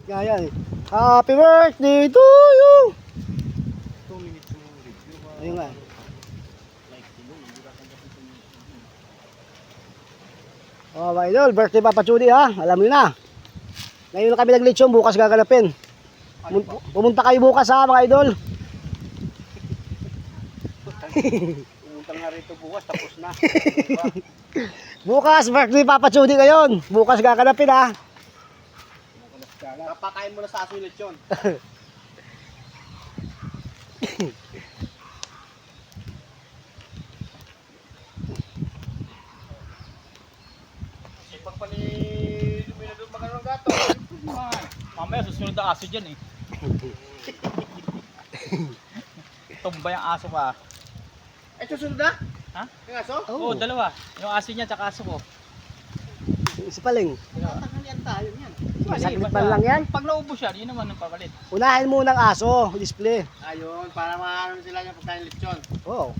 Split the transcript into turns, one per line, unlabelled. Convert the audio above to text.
Yan. Happy birthday to you!
2 minutes yung review.
Ayun nga. Oh, mga idol, birthday Papa Chudi ha. Alam niyo na. Ngayon na kami naglitsyon, bukas gaganapin. Pumunta kayo bukas ha, mga idol.
Pumunta nga rito bukas, tapos na.
Bukas, birthday Papa Chudi ngayon. Bukas gaganapin ha.
Kapakain mo na sa aso yung lechon. Sipag pa ni Luminador magandang gato.
Mamaya susunod na aso dyan eh. Tumbay ang aso pa.
Ay, susunod na?
Ha?
Yung aso?
Oo, dalawa. Yung aso niya tsaka aso ko.
Isa paling.
Tanghalian tayo niyan.
Saglit man lang yan.
Pag naubos yan, yun naman ang papalit.
Unahin muna ang aso, display.
Ayun, para maano sila yung pagkain lechon.
Oh.